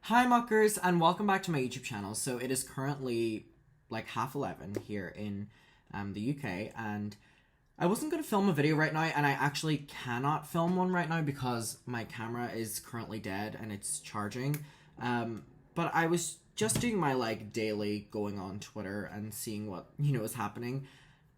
Hi muckers, and welcome back to my YouTube channel. So it is currently like 11:30 here in the UK, and I wasn't going to film a video right now, and I actually cannot film one right now because my camera is currently dead and it's charging. But I was just doing my daily going on Twitter and seeing what is happening.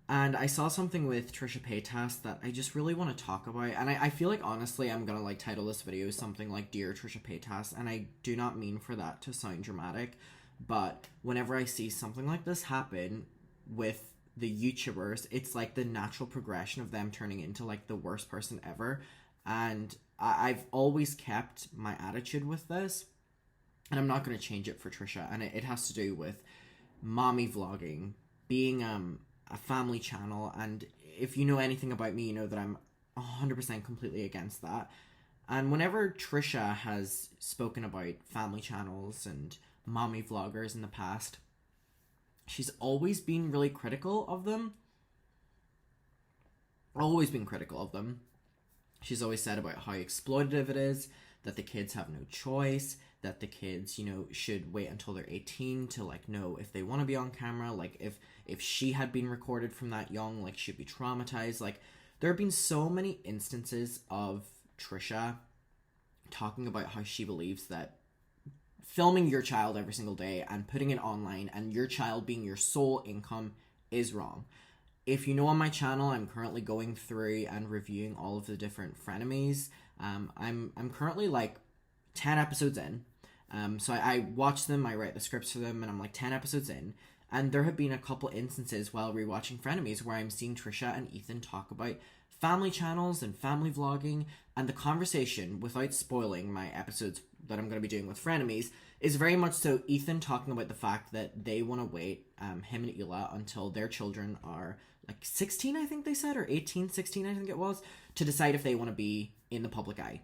And I saw something with Trisha Paytas that I just really want to talk about. And I feel like, honestly, I'm going to title this video something like Dear Trisha Paytas. And I do not mean for that to sound dramatic. But whenever I see something like this happen with the YouTubers, it's like the natural progression of them turning into the worst person ever. And I've always kept my attitude with this. And I'm not going to change it for Trisha. And it has to do with mommy vlogging, being a family channel, and if you know anything about me, you know that I'm 100% completely against that. And whenever Trisha has spoken about family channels and mommy vloggers in the past, she's always been really critical of them. Always been critical of them. She's always said about how exploitative it is, that the kids have no choice, that the kids, should wait until they're 18 to know if they want to be on camera. If she had been recorded from that young, she'd be traumatized. There have been so many instances of Trisha talking about how she believes that filming your child every single day and putting it online and your child being your sole income is wrong. If you know, on my channel, I'm currently going through and reviewing all of the different frenemies. I'm currently 10 episodes in. So I watch them, I write the scripts for them, and I'm 10 episodes in. And there have been a couple instances while rewatching frenemies where I'm seeing Trisha and Ethan talk about family channels and family vlogging, and the conversation, without spoiling my episodes that I'm going to be doing with frenemies, is very much so Ethan talking about the fact that they want to wait, him and Ela, until their children are 16, I think they said, or 18, 16, I think it was, to decide if they want to be in the public eye.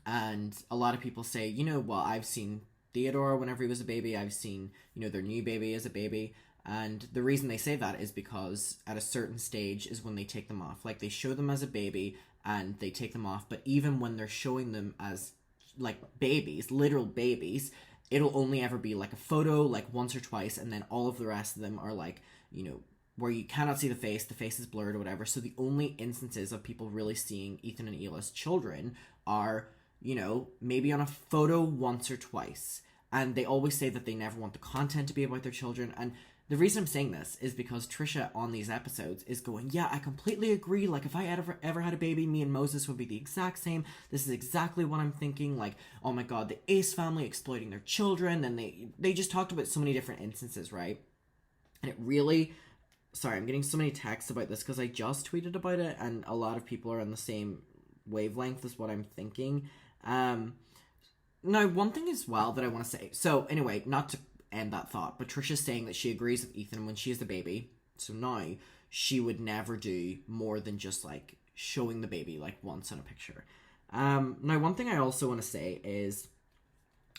And a lot of people say, well, I've seen Theodore whenever he was a baby, I've seen, their new baby as a baby. And the reason they say that is because at a certain stage is when they take them off. They show them as a baby and they take them off. But even when they're showing them as babies, literal babies, it'll only ever be a photo once or twice. And then all of the rest of them are where you cannot see the face is blurred or whatever. So the only instances of people really seeing Ethan and Ela's children are, maybe on a photo once or twice. And they always say that they never want the content to be about their children. And the reason I'm saying this is because Trisha on these episodes is going, yeah, I completely agree. If I ever had a baby, me and Moses would be the exact same. This is exactly what I'm thinking. Oh my God, the Ace family exploiting their children. And they just talked about so many different instances, right? And it really... Sorry, I'm getting so many texts about this because I just tweeted about it and a lot of people are on the same wavelength as what I'm thinking. Now, one thing as well that I want to say... So, anyway, not to end that thought, but Trisha's saying that she agrees with Ethan when she is the baby. So now, she would never do more than just, showing the baby, once in a picture. Now, one thing I also want to say is...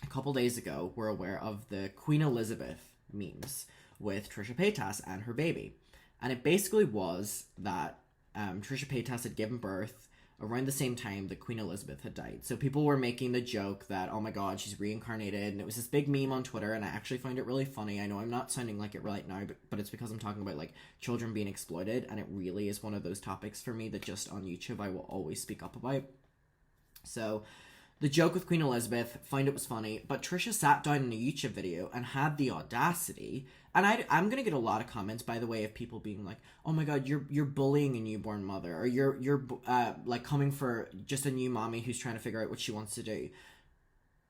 A couple days ago, we're aware of the Queen Elizabeth memes with Trisha Paytas and her baby. And it basically was that Trisha Paytas had given birth around the same time that Queen Elizabeth had died. So people were making the joke that, oh my God, she's reincarnated. And it was this big meme on Twitter, and I actually find it really funny. I know I'm not sounding like it right now, but it's because I'm talking about, children being exploited. And it really is one of those topics for me that just on YouTube I will always speak up about. So... the joke with Queen Elizabeth, found it was funny, but Trisha sat down in a YouTube video and had the audacity, and I'm going to get a lot of comments, by the way, of people being like, oh my God, you're bullying a newborn mother, or you're coming for just a new mommy who's trying to figure out what she wants to do.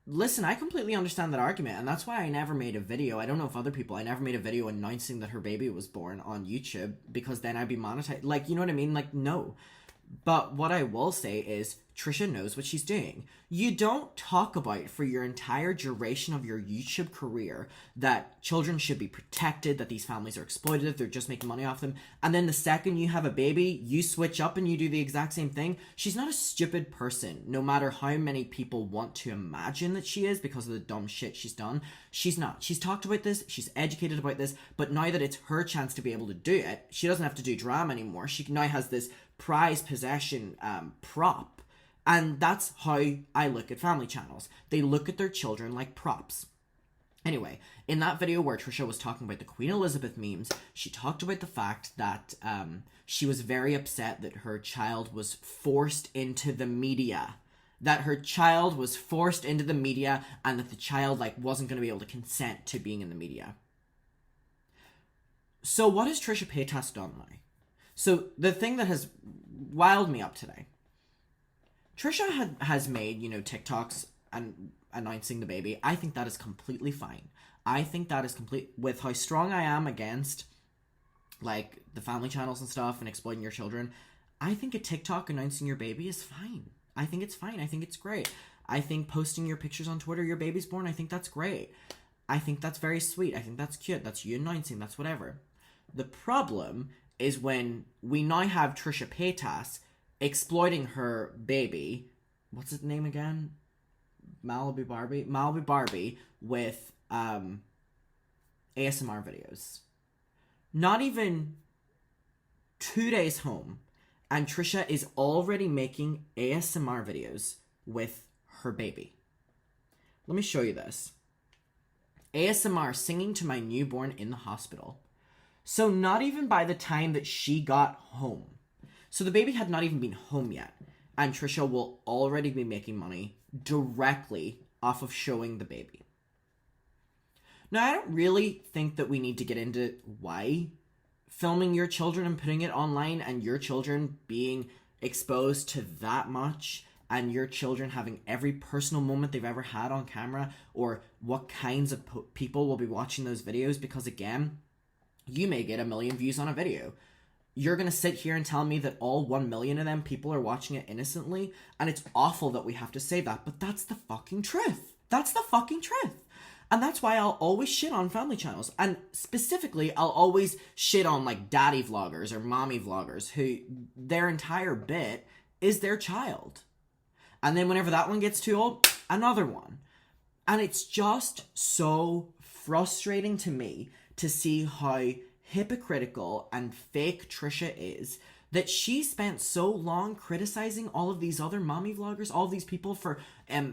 Listen, I completely understand that argument, and that's why I never made a video. I don't know if other people, I never made a video announcing that her baby was born on YouTube, because then I'd be monetized. You know what I mean? No. But what I will say is Trisha knows what she's doing. You don't talk about for your entire duration of your YouTube career that children should be protected, that these families are exploitative, they're just making money off them. And then the second you have a baby, you switch up and you do the exact same thing. She's not a stupid person, no matter how many people want to imagine that she is because of the dumb shit she's done. She's not. She's talked about this, she's educated about this, but now that it's her chance to be able to do it, she doesn't have to do drama anymore. She now has this prized possession prop And that's how I look at family channels. They look at their children like props. Anyway, in that video where Trisha was talking about the Queen Elizabeth memes, she talked about the fact that she was very upset that her child was forced into the media. That her child was forced into the media and that the child wasn't going to be able to consent to being in the media. So what has Trisha Paytas done now? So the thing that has wowed me up today, Trisha has made, TikToks and announcing the baby. I think that is completely fine. I think that is complete with how strong I am against the family channels and stuff and exploiting your children. I think a TikTok announcing your baby is fine. I think it's fine. I think it's great. I think posting your pictures on Twitter, your baby's born, I think that's great. I think that's very sweet. I think that's cute. That's you announcing. That's whatever. The problem is when we now have Trisha Paytas exploiting her baby. What's his name again? Malibu Barbie with ASMR videos. Not even 2 days home, and Trisha is already making ASMR videos with her baby. Let me show you this. ASMR singing to my newborn in the hospital. So not even by the time that she got home. So the baby had not even been home yet, and Trisha will already be making money directly off of showing the baby. Now, I don't really think that we need to get into why filming your children and putting it online and your children being exposed to that much and your children having every personal moment they've ever had on camera, or what kinds of people will be watching those videos, because again, you may get 1 million views on a video. You're going to sit here and tell me that all 1 million of them people are watching it innocently, and it's awful that we have to say that, but that's the fucking truth. That's the fucking truth. And that's why I'll always shit on family channels. And specifically, I'll always shit on daddy vloggers or mommy vloggers who their entire bit is their child. And then whenever that one gets too old, another one. And it's just so frustrating to me to see how hypocritical and fake Trisha is, that she spent so long criticizing all of these other mommy vloggers, all of these people for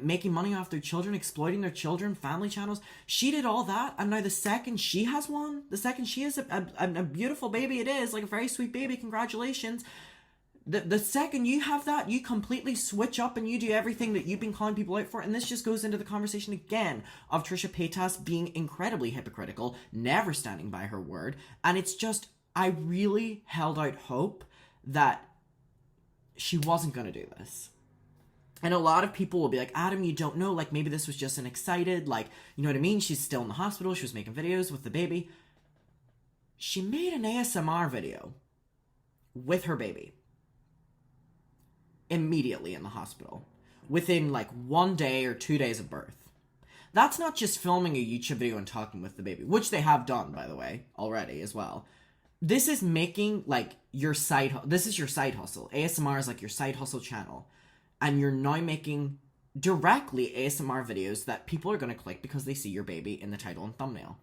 making money off their children, exploiting their children, family channels. She did all that, and now the second she has one, the second she has a beautiful baby, it is, a very sweet baby, congratulations. The second you have that, you completely switch up and you do everything that you've been calling people out for. And this just goes into the conversation again of Trisha Paytas being incredibly hypocritical, never standing by her word. And it's just, I really held out hope that she wasn't going to do this. And a lot of people will be like, Adam, you don't know, maybe this was just an excited, you know what I mean? She's still in the hospital. She was making videos with the baby. She made an ASMR video with her baby. Immediately in the hospital, within 1 day or 2 days of birth. That's not just filming a YouTube video and talking with the baby, which they have done, by the way, already as well. This is making your side. This is your side hustle. ASMR is your side hustle channel, and you're now making directly ASMR videos that people are going to click because they see your baby in the title and thumbnail.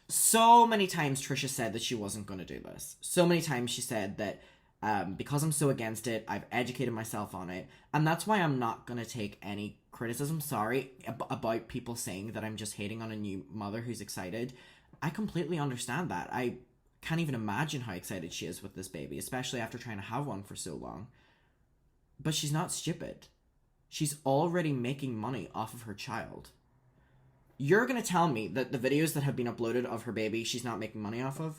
So many times Trisha said that she wasn't going to do this. So many times she said that because I'm so against it, I've educated myself on it, and that's why I'm not going to take any criticism, sorry, about people saying that I'm just hating on a new mother who's excited. I completely understand that. I can't even imagine how excited she is with this baby, especially after trying to have one for so long. But she's not stupid. She's already making money off of her child. You're going to tell me that the videos that have been uploaded of her baby she's not making money off of?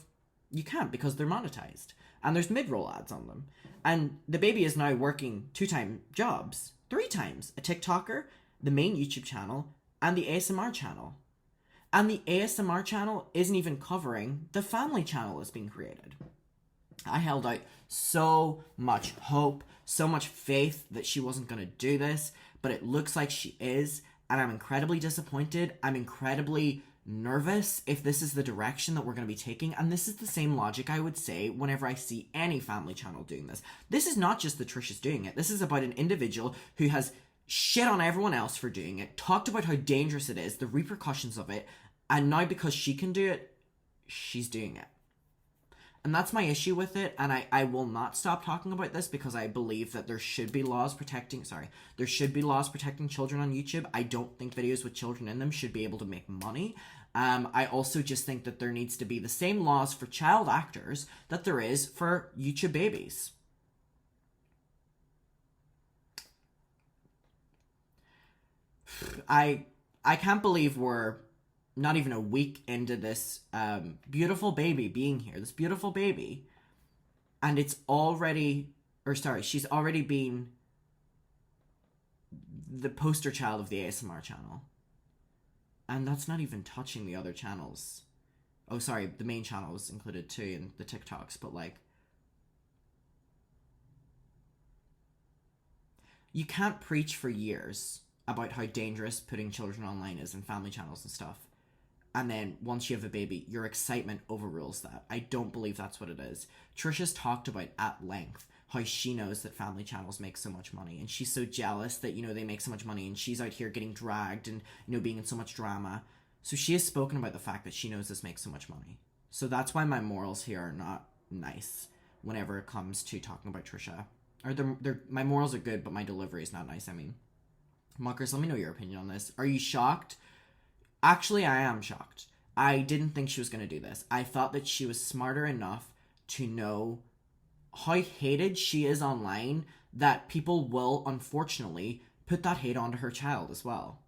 You can't, because they're monetized. And there's mid-roll ads on them. And the baby is now working 2-time jobs. 3 times. A TikToker, the main YouTube channel, and the ASMR channel. And the ASMR channel isn't even covering the family channel that's being created. I held out so much hope, so much faith that she wasn't going to do this, but it looks like she is, and I'm incredibly disappointed. I'm incredibly nervous if this is the direction that we're going to be taking, and this is the same logic I would say whenever I see any family channel doing this. This is not just that Trisha's doing it. This is about an individual who has shit on everyone else for doing it, talked about how dangerous it is, the repercussions of it, and now because she can do it, she's doing it. And that's my issue with it, and I will not stop talking about this because I believe that there should be laws protecting, there should be laws protecting children on YouTube. I don't think videos with children in them should be able to make money. I also just think that there needs to be the same laws for child actors that there is for YouTube babies. I can't believe we're not even a week into this beautiful baby being here, this beautiful baby, and it's already, she's already been the poster child of the ASMR channel. And that's not even touching the other channels. Oh, sorry, the main channel was included too in the TikToks, but like, you can't preach for years about how dangerous putting children online is in family channels and stuff. And then once you have a baby, your excitement overrules that. I don't believe that's what it is. Trisha's talked about at length how she knows that family channels make so much money, and she's so jealous that, you know, they make so much money, and she's out here getting dragged and, you know, being in so much drama. So she has spoken about the fact that she knows this makes so much money. So that's why my morals here are not nice whenever it comes to talking about Trisha. Or my morals are good, but my delivery is not nice, I mean. Muckers, let me know your opinion on this. Are you shocked? Actually, I am shocked. I didn't think she was going to do this. I thought that she was smarter enough to know how hated she is online, that people will, unfortunately, put that hate onto her child as well.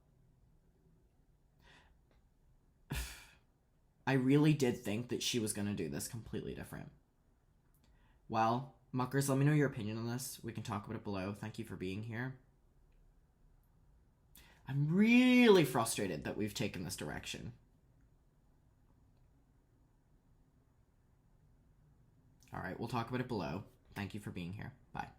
I really did think that she was going to do this completely different. Well, Muckers, let me know your opinion on this. We can talk about it below. Thank you for being here. I'm really frustrated that we've taken this direction. All right, we'll talk about it below. Thank you for being here. Bye.